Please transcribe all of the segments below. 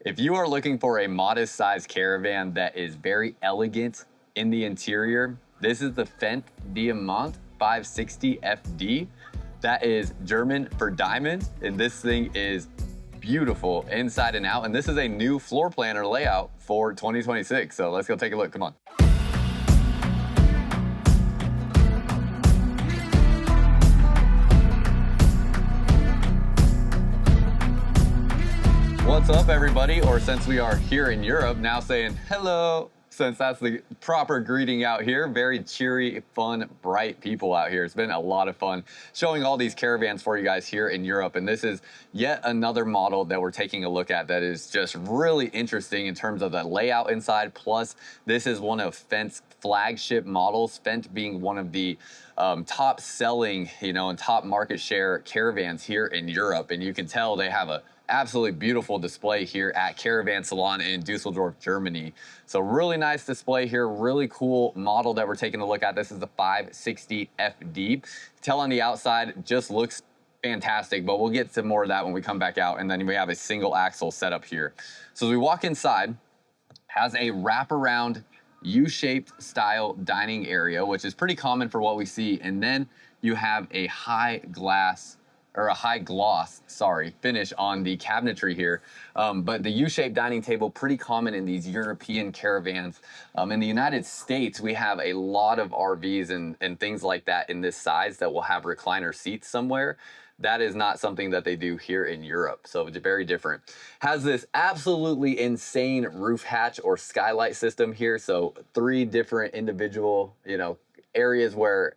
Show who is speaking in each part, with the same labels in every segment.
Speaker 1: If you are looking for a modest sized caravan that is very elegant in the interior, this is the Fendt Diamant 560 FD. That is German for diamond, and this thing is beautiful inside and out. And this is a new floor plan or layout for 2026. So let's go take a look. Come on. What's up, everybody? Or since we are here in Europe, now saying hello, since that's the proper greeting out here. Very cheery, fun, bright people out here. It's been a lot of fun showing all these caravans for you guys here in Europe. And this is yet another model that we're taking a look at that is just really interesting in terms of the layout inside. Plus, this is one of Fendt's flagship models, Fendt being one of the top selling, and top market share caravans here in Europe. And you can tell they have a absolutely beautiful display here at Caravan Salon in Düsseldorf, Germany. So really nice display here, really cool model that we're taking a look at. This is the 560 FD. Tell on the outside, just looks fantastic, but we'll get to more of that when we come back out. And then we have a single axle setup here. So as we walk inside, has a wraparound U-shaped style dining area, which is pretty common for what we see. And then you have a high gloss finish on the cabinetry here. But the U-shaped dining table, pretty common in these European caravans. In the United States, we have a lot of RVs and things like that in this size that will have recliner seats somewhere. That is not something that they do here in Europe. So it's very different. Has this absolutely insane roof hatch or skylight system here. So 3 different individual, areas where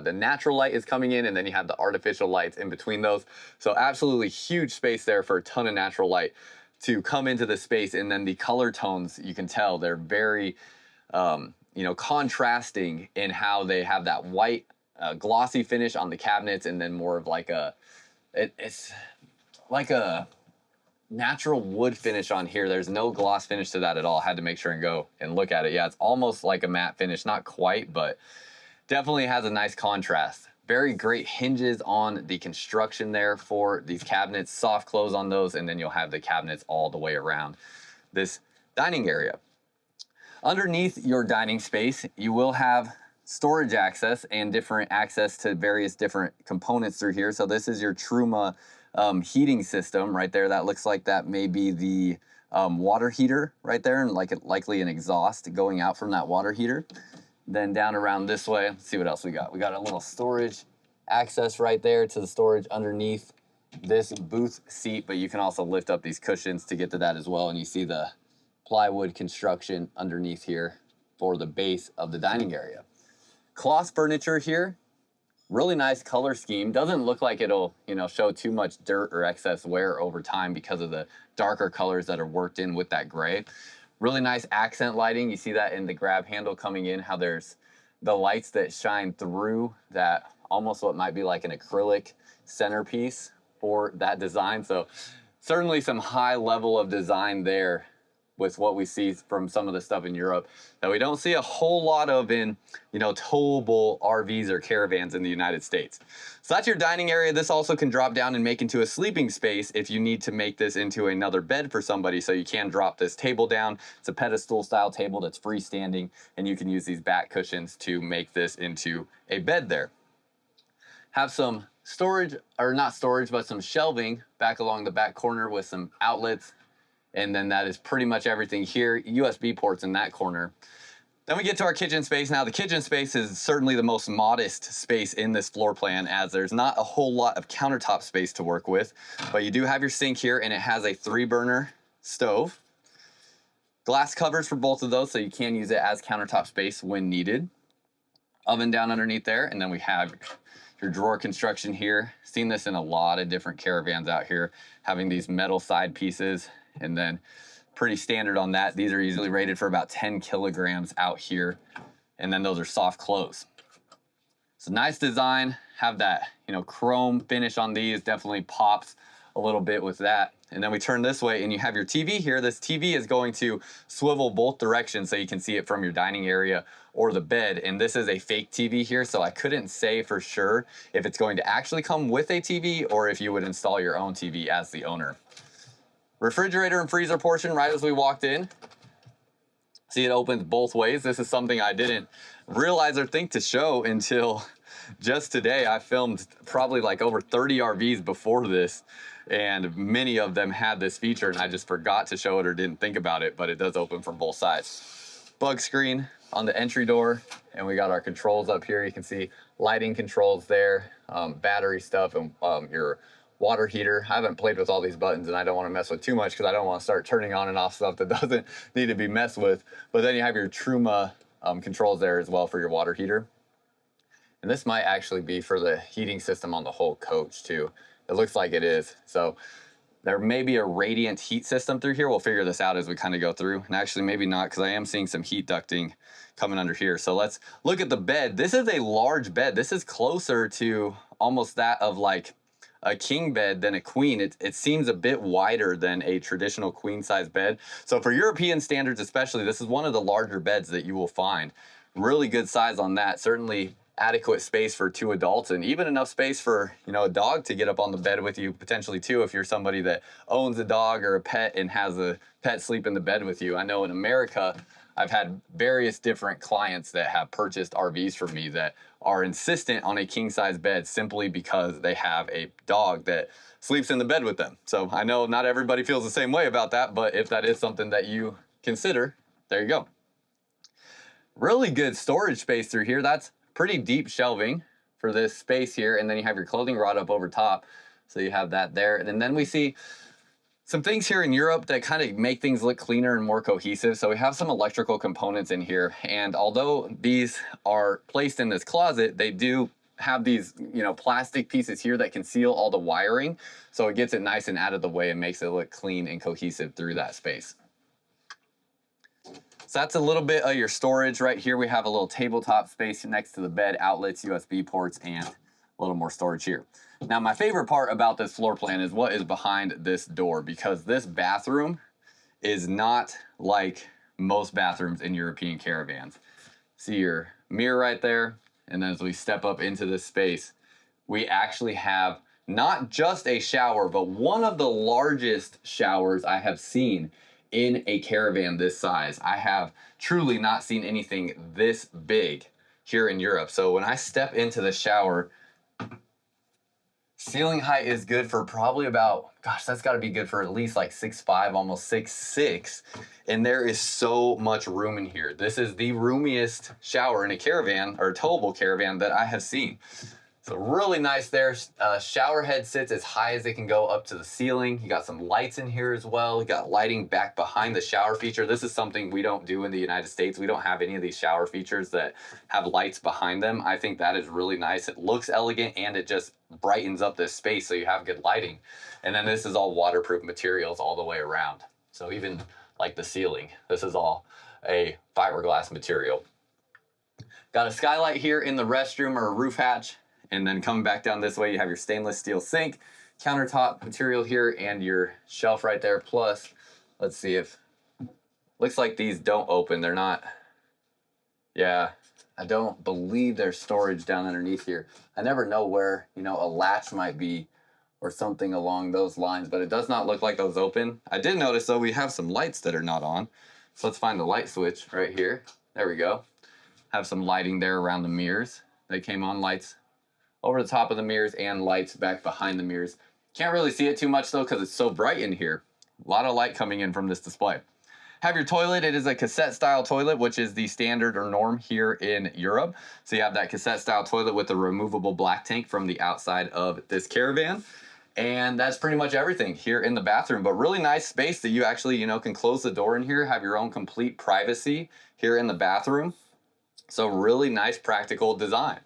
Speaker 1: the natural light is coming in, and then you have the artificial lights in between those. So absolutely huge space there for a ton of natural light to come into the space. And then the color tones, you can tell they're very, contrasting in how they have that white glossy finish on the cabinets, and then more of like it's like a natural wood finish on here. There's no gloss finish to that at all. Had to make sure and go and look at it. Yeah, it's almost like a matte finish, not quite, but definitely has a nice contrast. Very great hinges on the construction there for these cabinets, soft close on those, and then you'll have the cabinets all the way around this dining area. Underneath your dining space, you will have storage access and different access to various different components through here. So this is your Truma heating system right there. That looks like that may be the water heater right there, and likely an exhaust going out from that water heater. Then down around this way, let's see what else we got. We got a little storage access right there to the storage underneath this booth seat, but you can also lift up these cushions to get to that as well. And you see the plywood construction underneath here for the base of the dining area. Cloth furniture here, really nice color scheme. Doesn't look like it'll, show too much dirt or excess wear over time because of the darker colors that are worked in with that gray. Really nice accent lighting. You see that in the grab handle coming in, how there's the lights that shine through that, almost what might be like an acrylic centerpiece for that design. So certainly some high level of design there with what we see from some of the stuff in Europe that we don't see a whole lot of in, towable RVs or caravans in the United States. So that's your dining area. This also can drop down and make into a sleeping space if you need to make this into another bed for somebody. So you can drop this table down. It's a pedestal style table that's freestanding, and you can use these back cushions to make this into a bed there. Have some storage, or not storage, but some shelving back along the back corner with some outlets. And then that is pretty much everything here. USB ports in that corner. Then we get to our kitchen space. Now the kitchen space is certainly the most modest space in this floor plan, as there's not a whole lot of countertop space to work with, but you do have your sink here, and it has a 3-burner stove. Glass covers for both of those, so you can use it as countertop space when needed. Oven down underneath there, and then we have your drawer construction here. Seen this in a lot of different caravans out here, having these metal side pieces. And then pretty standard on that. These are usually rated for about 10 kilograms out here. And then those are soft close. So nice design. Have that, chrome finish on these. Definitely pops a little bit with that. And then we turn this way and you have your TV here. This TV is going to swivel both directions so you can see it from your dining area or the bed. And this is a fake TV here, so I couldn't say for sure if it's going to actually come with a TV or if you would install your own TV as the owner. refrigerator and freezer portion right as we walked in. See, it opens both ways. This is something I didn't realize or think to show until just today. I filmed probably like over 30 RVs before this, and many of them had this feature, and I just forgot to show it or didn't think about it, but it does open from both sides. Bug screen on the entry door, and we got our controls up here. You can see lighting controls there, battery stuff, and your water heater. I haven't played with all these buttons, and I don't want to mess with too much because I don't want to start turning on and off stuff that doesn't need to be messed with. But then you have your Truma controls there as well for your water heater. And this might actually be for the heating system on the whole coach too. It looks like it is. So there may be a radiant heat system through here. We'll figure this out as we kind of go through. And actually maybe not, because I am seeing some heat ducting coming under here. So let's look at the bed. This is a large bed. This is closer to almost that of like a king bed than a queen. It seems a bit wider than a traditional queen size bed. So for European standards especially, this is one of the larger beds that you will find. Really good size on that. Certainly adequate space for 2 adults, and even enough space for, you know, a dog to get up on the bed with you potentially too, if you're somebody that owns a dog or a pet and has a pet sleep in the bed with you. I know in America, I've had various different clients that have purchased RVs from me that are insistent on a king size bed simply because they have a dog that sleeps in the bed with them. So I know not everybody feels the same way about that, but if that is something that you consider, there you go. Really good storage space through here. That's pretty deep shelving for this space here. And then you have your clothing rod up over top. So you have that there. And then we see some things here in Europe that kind of make things look cleaner and more cohesive. So we have some electrical components in here. And although these are placed in this closet, they do have these, you know, plastic pieces here that conceal all the wiring. So it gets it nice and out of the way and makes it look clean and cohesive through that space. So that's a little bit of your storage. Right here we have a little tabletop space next to the bed, outlets, USB ports, and a little more storage here. Now my favorite part about this floor plan is what is behind this door, because this bathroom is not like most bathrooms in European caravans. See your mirror right there, and then as we step up into this space, we actually have not just a shower, but one of the largest showers I have seen in a caravan this size. I have truly not seen anything this big here in Europe. So when I step into the shower, ceiling height is good for probably about, gosh, that's gotta be good for at least like 6'5", almost 6'6". And there is so much room in here. This is the roomiest shower in a caravan, or a towable caravan, that I have seen. So really nice there. Shower head sits as high as it can go up to the ceiling. You got some lights in here as well. You got lighting back behind the shower feature. This is something we don't do in the United States. We don't have any of these shower features that have lights behind them. I think that is really nice. It looks elegant and it just brightens up this space so you have good lighting. And then this is all waterproof materials all the way around. So even like the ceiling, this is all a fiberglass material. Got a skylight here in the restroom, or a roof hatch. And then coming back down this way, you have your stainless steel sink, countertop material here, and your shelf right there. Plus, let's see if, looks like these don't open. They're not, yeah, I don't believe there's storage down underneath here. I never know where, you know, a latch might be or something along those lines, but it does not look like those open. I did notice though, we have some lights that are not on. So let's find the light switch right here. There we go. Have some lighting there around the mirrors. They came on, lights over the top of the mirrors and lights back behind the mirrors. Can't really see it too much though because it's so bright in here. A lot of light coming in from this display. Have your toilet. It is a cassette style toilet, which is the standard or norm here in Europe. So you have that cassette style toilet with the removable black tank from the outside of this caravan. And that's pretty much everything here in the bathroom, but really nice space that you actually, you know, can close the door in here, have your own complete privacy here in the bathroom. So really nice practical design.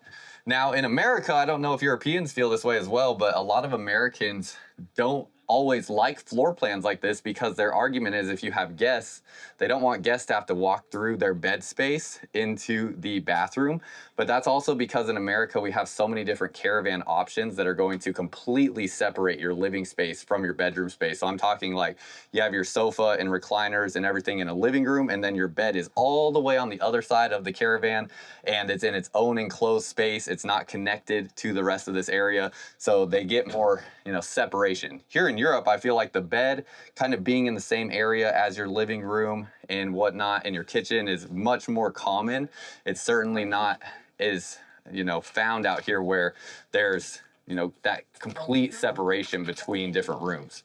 Speaker 1: Now in America, I don't know if Europeans feel this way as well, but a lot of Americans don't always like floor plans like this because their argument is if you have guests, they don't want guests to have to walk through their bed space into the bathroom. But that's also because in America, we have so many different caravan options that are going to completely separate your living space from your bedroom space. So I'm talking like you have your sofa and recliners and everything in a living room, and then your bed is all the way on the other side of the caravan and it's in its own enclosed space. It's not connected to the rest of this area. So they get more, you know, separation. Here in in Europe, I feel like the bed kind of being in the same area as your living room and whatnot, and your kitchen is much more common. It's certainly not as, you know, found out here where there's, you know, that complete separation between different rooms.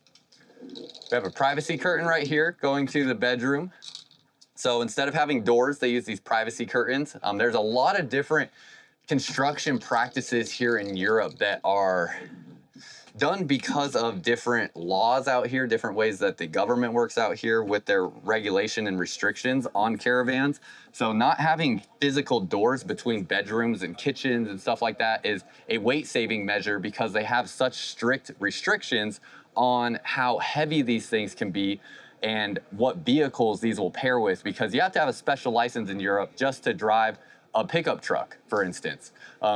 Speaker 1: We have a privacy curtain right here going to the bedroom. So instead of having doors, they use these privacy curtains. There's a lot of different construction practices here in Europe that are done because of different laws out here, different ways that the government works out here with their regulation and restrictions on caravans. So not having physical doors between bedrooms and kitchens and stuff like that is a weight-saving measure, because they have such strict restrictions on how heavy these things can be and what vehicles these will pair with, because you have to have a special license in Europe just to drive a pickup truck, for instance.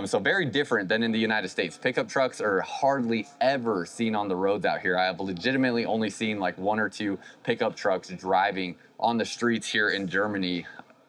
Speaker 1: So very different than in the United States. Pickup trucks are hardly ever seen on the roads out here. I have legitimately only seen like 1 or 2 pickup trucks driving on the streets here in Germany,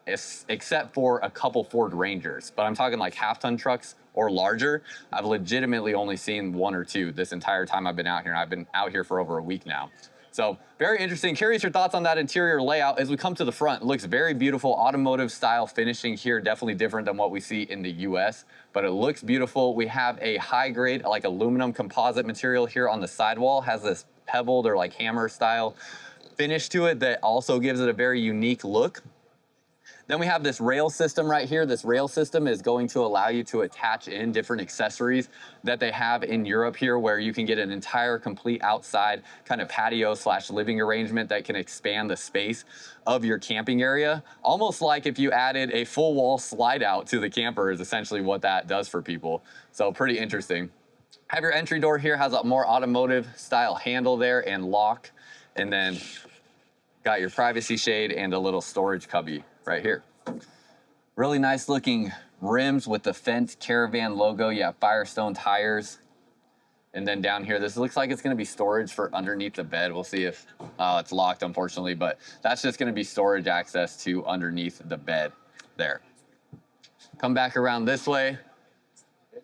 Speaker 1: except for a couple Ford Rangers. But I'm talking like half-ton trucks or larger. I've legitimately only seen 1 or 2 this entire time I've been out here. And I've been out here for over a week now. So very interesting. Curious your thoughts on that interior layout. As we come to the front, it looks very beautiful. Automotive style finishing here, definitely different than what we see in the US, but it looks beautiful. We have a high grade, like aluminum composite material here on the sidewall, has this pebbled or like hammer style finish to it that also gives it a very unique look. Then we have this rail system right here. This rail system is going to allow you to attach in different accessories that they have in Europe here, where you can get an entire complete outside kind of patio / living arrangement that can expand the space of your camping area. Almost like if you added a full wall slide out to the camper is essentially what that does for people. So pretty interesting. Have your entry door here, has a more automotive style handle there and lock. And then got your privacy shade and a little storage cubby right here. Really nice looking rims with the Fendt Caravan logo. You have Firestone tires. And then down here, this looks like it's gonna be storage for underneath the bed. We'll see if, it's locked unfortunately, but that's just gonna be storage access to underneath the bed there. Come back around this way.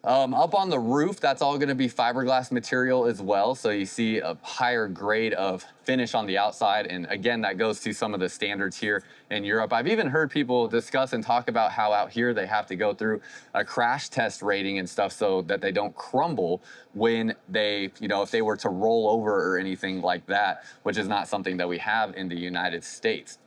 Speaker 1: Up on the roof, that's all gonna be fiberglass material as well. So you see a higher grade of finish on the outside. And again, that goes to some of the standards here in Europe. I've even heard people discuss and talk about how out here they have to go through a crash test rating and stuff so that they don't crumble when they, you know, if they were to roll over or anything like that, which is not something that we have in the United States.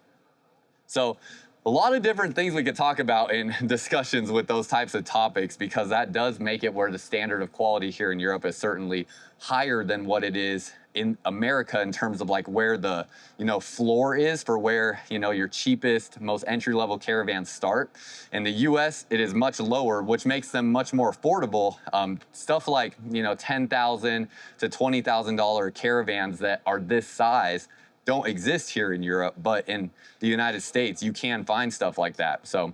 Speaker 1: So a lot of different things we could talk about in discussions with those types of topics, because that does make it where the standard of quality here in Europe is certainly higher than what it is in America in terms of like where the, you know, floor is for where, you know, your cheapest, most entry-level caravans start. In the US, it is much lower, which makes them much more affordable. Stuff like, you know, $10,000 to $20,000 caravans that are this size don't exist here in Europe, but in the United States, you can find stuff like that. So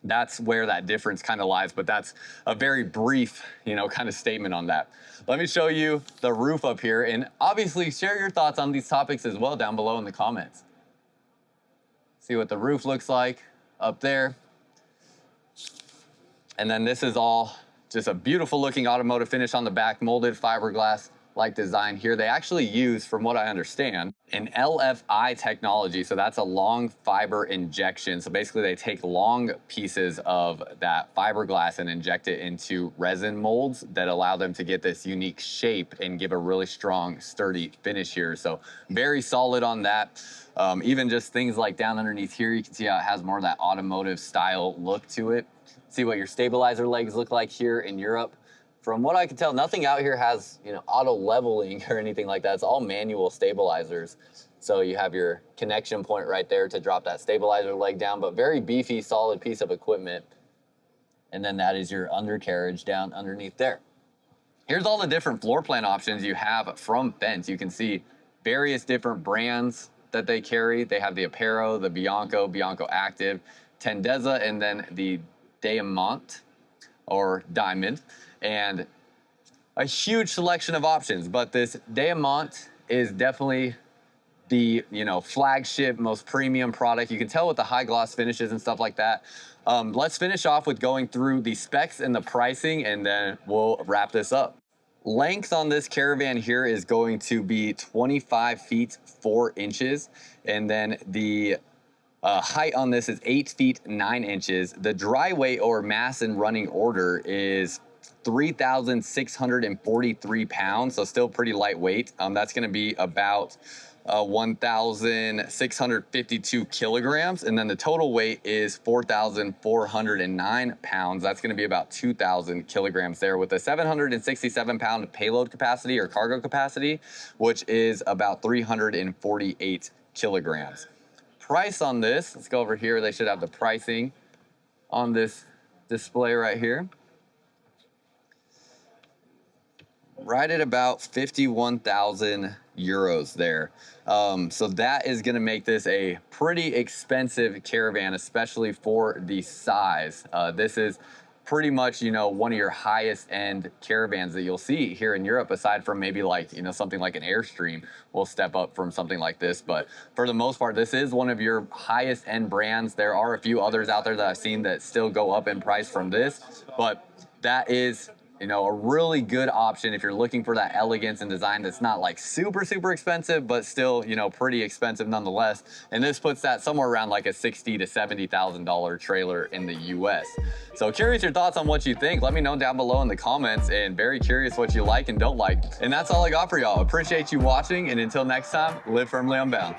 Speaker 1: that's where that difference kind of lies, but that's a very brief, you know, kind of statement on that. Let me show you the roof up here, and obviously share your thoughts on these topics as well down below in the comments. See what the roof looks like up there. And then this is all just a beautiful looking automotive finish on the back, molded fiberglass like design here. They actually use, from what I understand, an LFI technology. So that's a long fiber injection. So basically they take long pieces of that fiberglass and inject it into resin molds that allow them to get this unique shape and give a really strong, sturdy finish here. So very solid on that. Even just things like down underneath here, you can see how it has more of that automotive style look to it. See what your stabilizer legs look like here in Europe. From what I can tell, nothing out here has, you know, auto leveling or anything like that. It's all manual stabilizers. So you have your connection point right there to drop that stabilizer leg down, but very beefy, solid piece of equipment. And then that is your undercarriage down underneath there. Here's all the different floor plan options you have from Fendt. You can see various different brands that they carry. They have the Apero, the Bianco, Bianco Active, Tendeza, and then the Diamant or Diamond. And a huge selection of options, but this Diamant is definitely the, you know, flagship, most premium product. You can tell with the high gloss finishes and stuff like that. Let's finish off with going through the specs and the pricing, and then we'll wrap this up. Length on this Caravan here is going to be 25 feet 4 inches, and then the height on this is 8 feet 9 inches. The dry weight or mass in running order is 3,643 pounds, so still pretty lightweight. That's going to be about 1,652 kilograms, and then the total weight is 4,409 pounds. That's going to be about 2,000 kilograms there, with a 767 pound payload capacity or cargo capacity, which is about 348 kilograms. Price on this, let's go over here. They should have the pricing on this display right here. Right at about 51,000 euros there. So that is going to make this a pretty expensive Caravan, especially for the size. This is pretty much, you know, one of your highest end Caravans that you'll see here in Europe, aside from maybe like, you know, something like an Airstream will step up from something like this. But for the most part, this is one of your highest end brands. There are a few others out there that I've seen that still go up in price from this, but that is, you know, a really good option if you're looking for that elegance and design that's not like super expensive, but still, you know, pretty expensive nonetheless. And this puts that somewhere around like a $60,000 to $70,000 trailer in the US. So curious your thoughts on what you think. Let me know down below in the comments, and very curious what you like and don't like. And that's all I got for y'all. Appreciate you watching, and until next time, live firmly unbound.